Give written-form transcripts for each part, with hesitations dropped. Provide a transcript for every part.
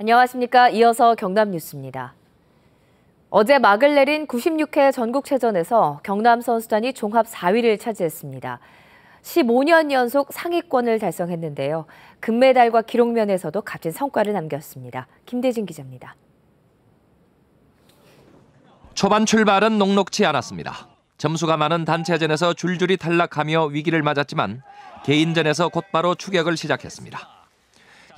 안녕하십니까. 이어서 경남 뉴스입니다. 어제 막을 내린 96회 전국체전에서 경남 선수단이 종합 4위를 차지했습니다. 15년 연속 상위권을 달성했는데요. 금메달과 기록면에서도 값진 성과를 남겼습니다. 김대진 기자입니다. 초반 출발은 녹록지 않았습니다. 점수가 많은 단체전에서 줄줄이 탈락하며 위기를 맞았지만 개인전에서 곧바로 추격을 시작했습니다.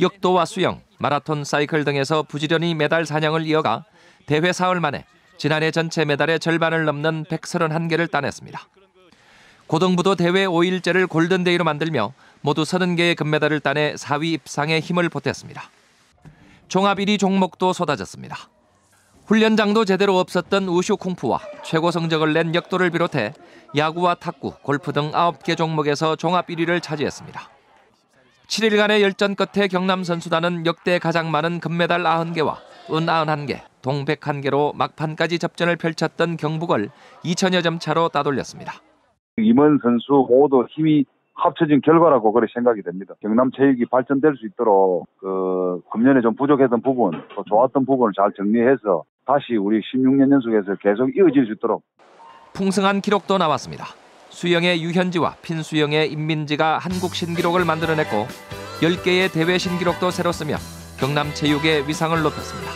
역도와 수영, 마라톤, 사이클 등에서 부지런히 메달 사냥을 이어가 대회 사흘 만에 지난해 전체 메달의 절반을 넘는 131개를 따냈습니다. 고등부도 대회 5일째를 골든데이로 만들며 모두 30개의 금메달을 따내 4위 입상에 힘을 보탰습니다. 종합 1위 종목도 쏟아졌습니다. 훈련장도 제대로 없었던 우슈 쿵푸와 최고 성적을 낸 역도를 비롯해 야구와 탁구, 골프 등 9개 종목에서 종합 1위를 차지했습니다. 7일간의 열전 끝에 경남 선수단은 역대 가장 많은 금메달 90개와 은 91개, 동 101개로 막판까지 접전을 펼쳤던 경북을 2천여 점 차로 따돌렸습니다. 임원 선수 모두 힘이 합쳐진 결과라고 그렇게 생각이 됩니다. 경남 체육이 발전될 수 있도록 금년에 좀 부족했던 부분, 또 좋았던 부분을 잘 정리해서 다시 우리 16년 연속에서 계속 이어질 수 있도록. 풍성한 기록도 나왔습니다. 수영의 유현지와 핀수영의 임민지가 한국 신기록을 만들어냈고 10개의 대회 신기록도 새로 쓰며 경남 체육의 위상을 높였습니다.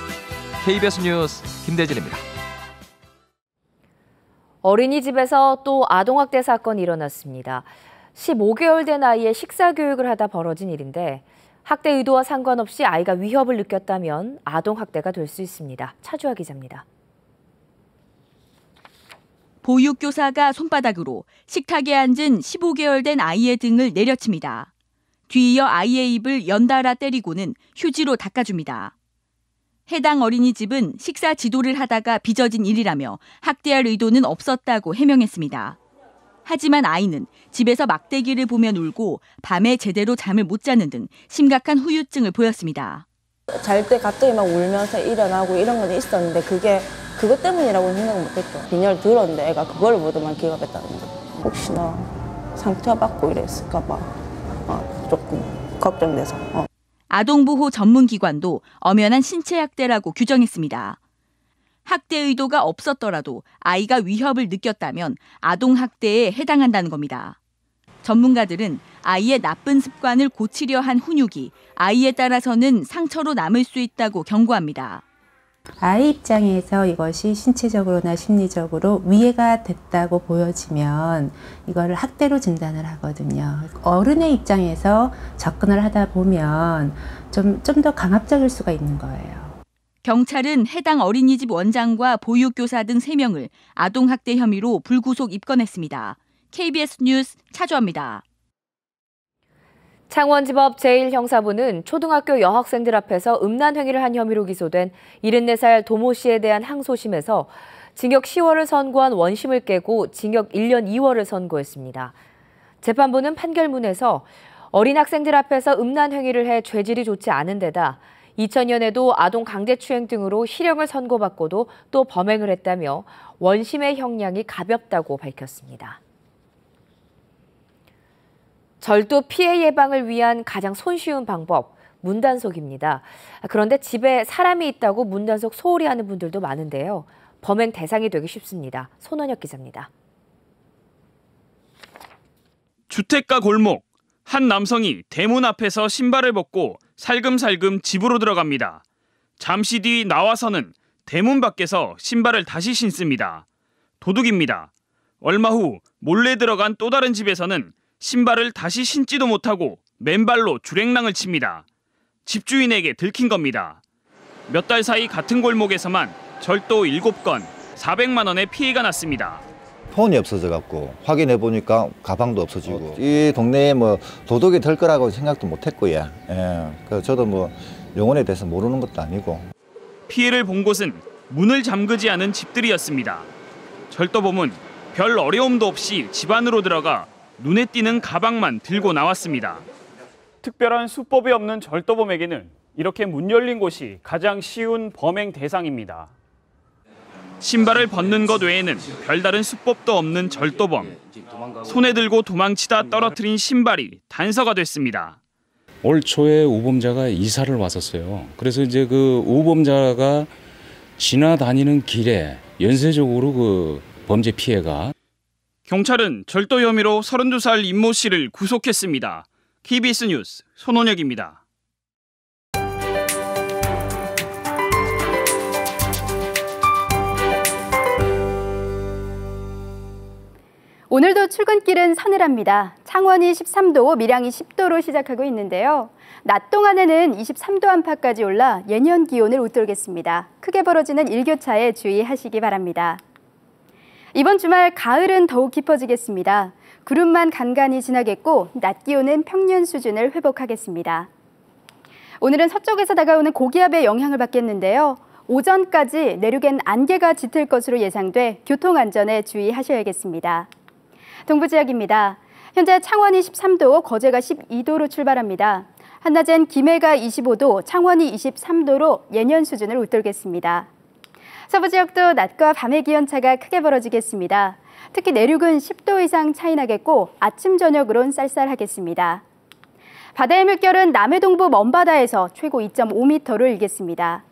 KBS 뉴스 김대진입니다. 어린이집에서 또 아동학대 사건이 일어났습니다. 15개월 된 아이의 식사교육을 하다 벌어진 일인데 학대 의도와 상관없이 아이가 위협을 느꼈다면 아동학대가 될 수 있습니다. 차주아 기자입니다. 보육교사가 손바닥으로 식탁에 앉은 15개월 된 아이의 등을 내려칩니다. 뒤이어 아이의 입을 연달아 때리고는 휴지로 닦아줍니다. 해당 어린이집은 식사 지도를 하다가 빚어진 일이라며 학대할 의도는 없었다고 해명했습니다. 하지만 아이는 집에서 막대기를 보며 울고 밤에 제대로 잠을 못 자는 등 심각한 후유증을 보였습니다. 잘 때 갑자기 막 울면서 일어나고 이런 건 있었는데 그것 때문이라고는 생각 못했죠. 빈혈 들었는데 애가 그걸 보더만 기겁했다는데 혹시나 상처받고 이랬을까 봐 조금 걱정돼서. 아동보호 전문기관도 엄연한 신체학대라고 규정했습니다. 학대 의도가 없었더라도 아이가 위협을 느꼈다면 아동학대에 해당한다는 겁니다. 전문가들은 아이의 나쁜 습관을 고치려 한 훈육이 아이에 따라서는 상처로 남을 수 있다고 경고합니다. 아이 입장에서 이것이 신체적으로나 심리적으로 위해가 됐다고 보여지면 이거를 학대로 진단을 하거든요. 어른의 입장에서 접근을 하다 보면 좀 더 강압적일 수가 있는 거예요. 경찰은 해당 어린이집 원장과 보육교사 등 3명을 아동학대 혐의로 불구속 입건했습니다. KBS 뉴스 차주아입니다. 창원지법 제1형사부는 초등학교 여학생들 앞에서 음란행위를 한 혐의로 기소된 74살 도모 씨에 대한 항소심에서 징역 10월을 선고한 원심을 깨고 징역 1년 2월을 선고했습니다. 재판부는 판결문에서 어린 학생들 앞에서 음란행위를 해 죄질이 좋지 않은 데다 2000년에도 아동 강제추행 등으로 실형을 선고받고도 또 범행을 했다며 원심의 형량이 가볍다고 밝혔습니다. 절도 피해 예방을 위한 가장 손쉬운 방법, 문단속입니다. 그런데 집에 사람이 있다고 문단속 소홀히 하는 분들도 많은데요. 범행 대상이 되기 쉽습니다. 손원혁 기자입니다. 주택가 골목, 한 남성이 대문 앞에서 신발을 벗고 살금살금 집으로 들어갑니다. 잠시 뒤 나와서는 대문 밖에서 신발을 다시 신습니다. 도둑입니다. 얼마 후 몰래 들어간 또 다른 집에서는 신발을 다시 신지도 못하고 맨발로 주랭랑을 칩니다. 집주인에게 들킨 겁니다. 몇 달 사이 같은 골목에서만 절도 7건, 400만 원의 피해가 났습니다. 폰이 없어져갖고 확인해 보니까 가방도 없어지고 이 동네에 도둑이 될 거라고 생각도 못했고요. 그래서 저도 영혼에 대해서 모르는 것도 아니고. 피해를 본 곳은 문을 잠그지 않은 집들이었습니다. 절도범은 별 어려움도 없이 집 안으로 들어가 눈에 띄는 가방만 들고 나왔습니다. 특별한 수법이 없는 절도범에게는 이렇게 문 열린 곳이 가장 쉬운 범행 대상입니다. 신발을 벗는 것 외에는 별다른 수법도 없는 절도범. 손에 들고 도망치다 떨어뜨린 신발이 단서가 됐습니다. 올 초에 우범자가 이사를 왔었어요. 그래서 이제 그 우범자가 지나다니는 길에 연쇄적으로 그 범죄 피해가. 경찰은 절도 혐의로 32살 임모 씨를 구속했습니다. KBS 뉴스 손원혁입니다. 오늘도 출근길은 서늘합니다. 창원이 13도, 밀양이 10도로 시작하고 있는데요. 낮 동안에는 23도 안팎까지 올라 예년 기온을 웃돌겠습니다. 크게 벌어지는 일교차에 주의하시기 바랍니다. 이번 주말 가을은 더욱 깊어지겠습니다. 구름만 간간히 지나겠고 낮 기온은 평년 수준을 회복하겠습니다. 오늘은 서쪽에서 다가오는 고기압의 영향을 받겠는데요. 오전까지 내륙엔 안개가 짙을 것으로 예상돼 교통안전에 주의하셔야겠습니다. 동부 지역입니다. 현재 창원이 13도, 거제가 12도로 출발합니다. 한낮엔 김해가 25도, 창원이 23도로 예년 수준을 웃돌겠습니다. 서부 지역도 낮과 밤의 기온차가 크게 벌어지겠습니다. 특히 내륙은 10도 이상 차이 나겠고 아침 저녁으론 쌀쌀하겠습니다. 바다의 물결은 남해 동부 먼바다에서 최고 2.5m로 일겠습니다.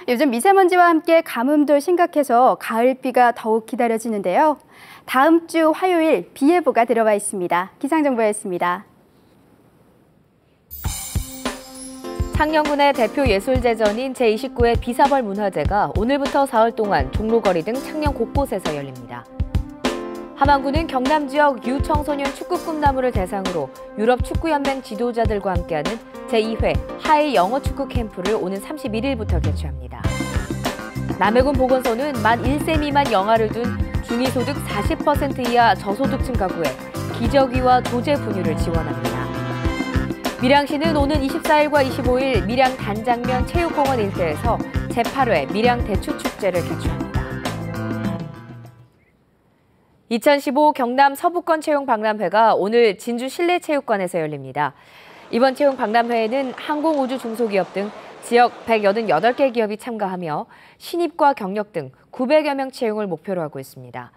요즘 미세먼지와 함께 가뭄도 심각해서 가을비가 더욱 기다려지는데요. 다음 주 화요일 비 예보가 들어와 있습니다. 기상정보였습니다. 창녕군의 대표 예술제전인 제29회 비사벌 문화제가 오늘부터 사흘 동안 종로거리 등 창녕 곳곳에서 열립니다. 함안군은 경남 지역 유청소년 축구 꿈나무를 대상으로 유럽 축구연맹 지도자들과 함께하는 제2회 하이 영어 축구 캠프를 오는 31일부터 개최합니다. 남해군 보건소는 만 1세 미만 영아를 둔 중위소득 40% 이하 저소득층 가구에 기저귀와 조제 분유를 지원합니다. 밀양시는 오는 24일과 25일 밀양 단장면 체육공원 일대에서 제8회 밀양 대추축제를 개최합니다. 2015 경남 서부권 채용 박람회가 오늘 진주 실내체육관에서 열립니다. 이번 채용 박람회에는 항공우주 중소기업 등 지역 188개 기업이 참가하며 신입과 경력 등 900여 명 채용을 목표로 하고 있습니다.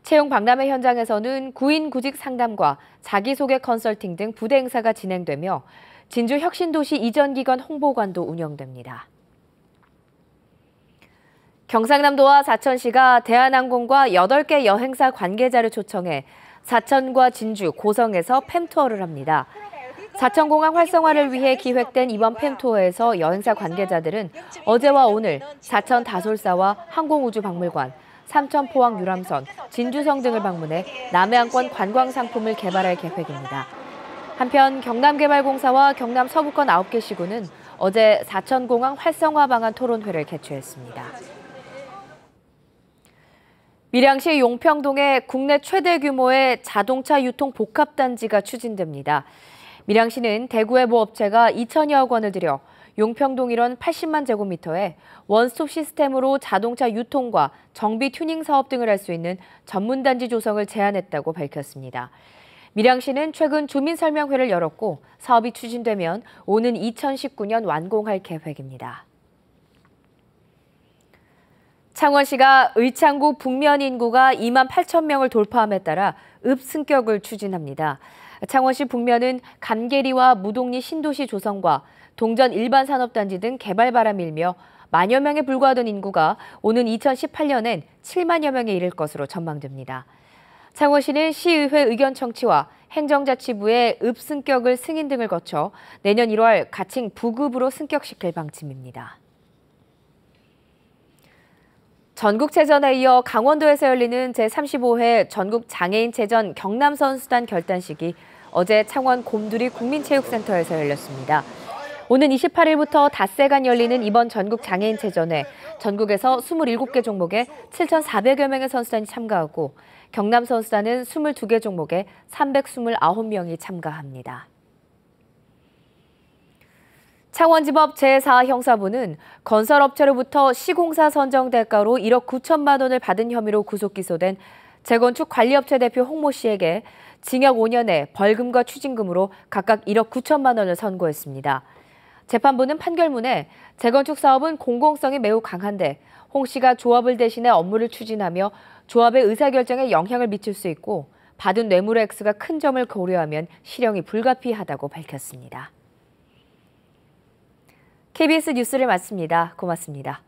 채용 박람회 현장에서는 구인 구직 상담과 자기소개 컨설팅 등 부대 행사가 진행되며 진주 혁신도시 이전기관 홍보관도 운영됩니다. 경상남도와 사천시가 대한항공과 8개 여행사 관계자를 초청해 사천과 진주, 고성에서 팸투어를 합니다. 사천공항 활성화를 위해 기획된 이번 팸투어에서 여행사 관계자들은 어제와 오늘 사천 다솔사와 항공우주박물관, 삼천포항 유람선, 진주성 등을 방문해 남해안권 관광상품을 개발할 계획입니다. 한편 경남개발공사와 경남 서부권 9개 시군은 어제 사천공항 활성화 방안 토론회를 개최했습니다. 밀양시 용평동에 국내 최대 규모의 자동차 유통 복합단지가 추진됩니다. 밀양시는 대구의 모 업체가 2천여억 원을 들여 용평동 일원 80만 제곱미터에 원스톱 시스템으로 자동차 유통과 정비 튜닝 사업 등을 할 수 있는 전문단지 조성을 제안했다고 밝혔습니다. 밀양시는 최근 주민설명회를 열었고 사업이 추진되면 오는 2019년 완공할 계획입니다. 창원시가 의창구 북면 인구가 2만 8천 명을 돌파함에 따라 읍승격을 추진합니다. 창원시 북면은 감계리와 무동리 신도시 조성과 동전 일반 산업단지 등 개발 바람일며 만여 명에 불과하던 인구가 오는 2018년엔 7만여 명에 이를 것으로 전망됩니다. 창원시는 시의회 의견 청취와 행정자치부의 읍승격을 승인 등을 거쳐 내년 1월 가칭 부급으로 승격시킬 방침입니다. 전국체전에 이어 강원도에서 열리는 제35회 전국장애인체전 경남선수단 결단식이 어제 창원 곰두리 국민체육센터에서 열렸습니다. 오는 28일부터 닷새간 열리는 이번 전국장애인체전에 전국에서 27개 종목에 7,400여 명의 선수단이 참가하고 경남선수단은 22개 종목에 329명이 참가합니다. 창원지법 제4형사부는 건설업체로부터 시공사 선정 대가로 1억 9천만 원을 받은 혐의로 구속 기소된 재건축 관리업체 대표 홍모 씨에게 징역 5년에 벌금과 추징금으로 각각 1억 9천만 원을 선고했습니다. 재판부는 판결문에 재건축 사업은 공공성이 매우 강한데 홍 씨가 조합을 대신해 업무를 추진하며 조합의 의사결정에 영향을 미칠 수 있고 받은 뇌물의 액수가 큰 점을 고려하면 실형이 불가피하다고 밝혔습니다. KBS 뉴스를 마칩니다. 고맙습니다.